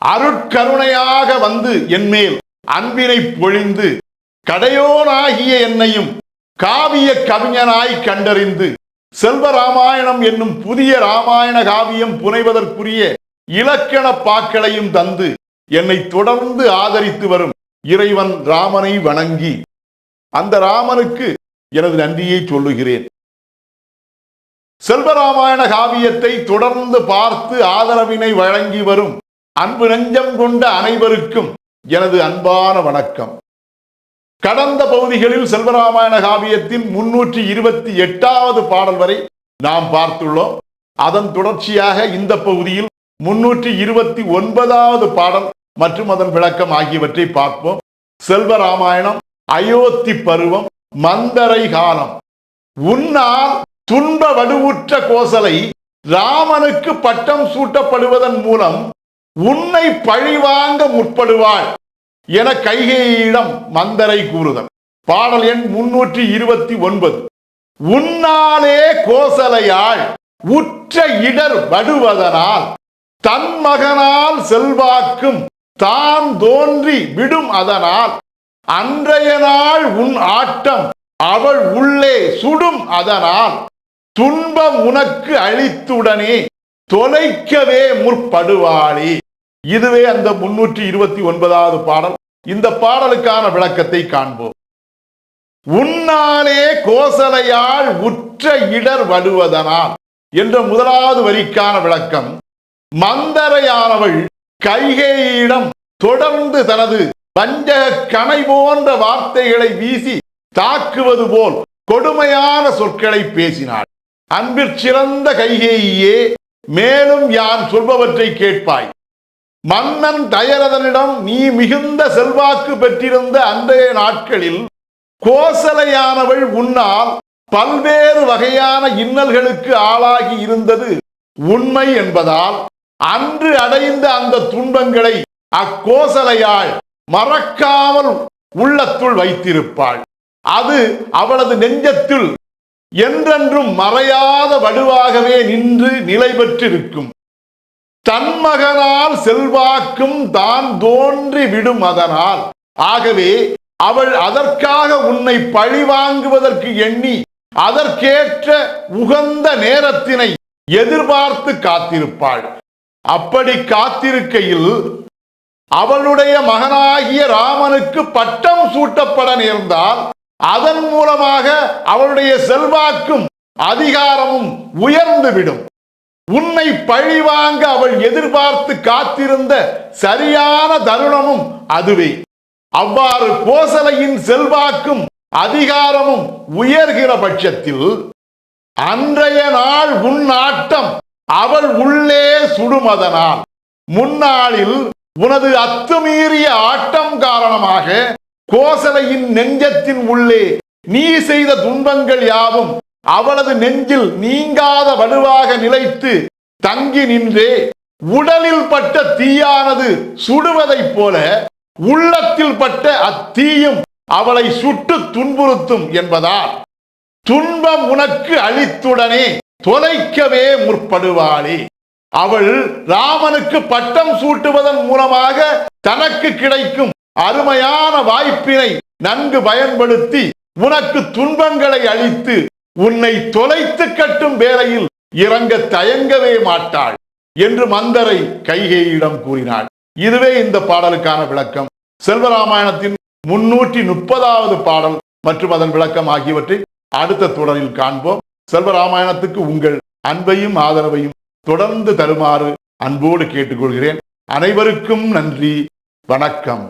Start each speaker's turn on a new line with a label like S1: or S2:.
S1: அருட்கருணையாக வந்து என்மேல் அன்பினை பொழிந்து கடையோனாகிய என்னையும் காவிய கவிஞனாய் கண்டறிந்து செல்வராமாயணம் என்னும் புதிய ராமாயண காவியம் புனைவதற்குரிய இலக்கண பாக்களையும் தந்து என்னை தொடர்ந்து ஆதரித்து வரும் இறைவன் ராமனை வணங்கி அந்த ராமனுக்கு எனது நன்றியை சொல்லுகிறேன். செல்வராமாயண காவியத்தை தொடர்ந்து பார்த்து ஆதரவினை வழங்கி வரும் அன்பு நெஞ்சம் கொண்ட அனைவருக்கும் எனது அன்பான வணக்கம். கடந்த பகுதிகளில் செல்வராமாயண காவியத்தின் 328வது பாடல் வரை நாம் பார்த்துள்ளோம். அதன் தொடர்ச்சியாக இந்த பகுதியில் 329வது பாடல் மற்றும் அதன் விளக்கம் ஆகியவற்றை பார்ப்போம். செல்வராமாயணம் அயோத்தி பருவம் மந்தரை காலம். உன்னால் துன்ப வடுவுற்ற கோசலை ராமனுக்கு பட்டம் சூட்டப்படுவதன் மூலம் உன்னை பழிவாங்க முற்படுவாள் என கைகேயிடம் மந்தரை கூறுதல். பாடல் எண் 329. உன்னாலே கோசலையாள் உற்ற இடர் வடுவதனால் தன் மகனால் செல்வாக்கும் தான் தோன்றி விடும் அதனால் அன்றைய நாள் உன் ஆட்டம் அவள் உள்ளே சுடும் அதனால் துன்பம் உனக்கு அளித்துடனே தொலைக்கவே முற்படுவாளே. இதுவே அந்த 329வது பாடல். இந்த பாடலுக்கான விளக்கத்தை காண்போம். உன்னாலே கோசலையாள் உற்ற இடர் வடுவதனால் என்ற முதலாவது வரிக்கான விளக்கம், மந்தரையானவள் கைகேயிடம் தொடர்ந்து தனது வஞ்சக கணை போன்ற வார்த்தைகளை வீசி தாக்குவது போல் கொடுமையான சொற்களை பேசினாள். அன்பிற்சிறந்த கைகேயியே, மேலும் யான் சொல்பவற்றை கேட்பாய். மன்னன் தயரதனிடம் நீ மிகுந்த செல்வாக்கு பெற்றிருந்த அன்றைய நாட்களில் கோசலையானவள் உன்னால் பல்வேறு வகையான இன்னல்களுக்கு ஆளாகி இருந்தது உண்மை என்பதால் அன்று அடைந்த அந்த துன்பங்களை அக்கோசலையாள் மறக்காமல் உள்ளத்துள் வைத்திருப்பாள். அது அவளது நெஞ்சத்தில் என்றென்றும் மறையாத வடுவாகவே நின்று நிலை பெற்றிருக்கும். தன் மகனால் செல்வாக்கும் தான் தோன்றி விடும் அதனால். ஆகவே அவள் அதற்காக உன்னை பழி வாங்குவதற்கு எண்ணி அதற்கேற்ற உகந்த நேரத்தினை எதிர்பார்த்து காத்திருப்பாள். அப்படி காத்திருக்கையில் அவளுடைய மகனாகிய ராமனுக்கு பட்டம் சூட்டப்பட நேர்ந்தால் அதன் மூலமாக அவளுடைய செல்வாக்கும் அதிகாரமும் உயர்ந்துவிடும். உன்னை பழிவாங்க அவள் எதிர்பார்த்து காத்திருந்த சரியான தருணமும் அதுவே. அவ்வாறு கோசலையின் செல்வாக்கும் அதிகாரமும் உயர்கிற பட்சத்தில் அன்றைய நாள் உன் ஆட்டம் அவள் உள்ளே சுடுமதனால் முன்னாளில் உனது அத்துமீறிய ஆட்டம் காரணமாக கோசலையின் நெஞ்சத்தின் உள்ளே நீ செய்த துன்பங்கள் யாவும் அவளது நெஞ்சில் நீங்காத வலுவாக நிலைத்து தங்கி நின்றே உடலில் பட்ட தீயானது சுடுவதைப் போல உள்ளத்தில் பட்ட அத்தீயும் அவளை சுட்டு துன்புறுத்தும் என்பதால் துன்பம் உனக்கு அளித்துடனே தொலைக்கவே முற்படுவாளே. அவள் ராமனுக்கு பட்டம் சூட்டுவதன் மூலமாக தனக்கு கிடைக்கும் அருமையான வாய்ப்பினை நன்கு பயன்படுத்தி உனக்கு துன்பங்களை அளித்து உன்னை தொலைத்து கட்டும் வேளையில் இறங்க தயங்கவே மாட்டாள் என்று மந்தரை கைகேயிடம் கூறினாள். இதுவே இந்த பாடலுக்கான விளக்கம். செல்வராமாயணத்தின் 330வது பாடல் மற்றும் அதன் விளக்கம் ஆகியவற்றை அடுத்த தொடரில் காண்போம். செல்வராமாயணத்துக்கு உங்கள் அன்பையும் ஆதரவையும் தொடர்ந்து தருமாறு அன்போடு கேட்டுக்கொள்கிறேன். அனைவருக்கும் நன்றி. வணக்கம்.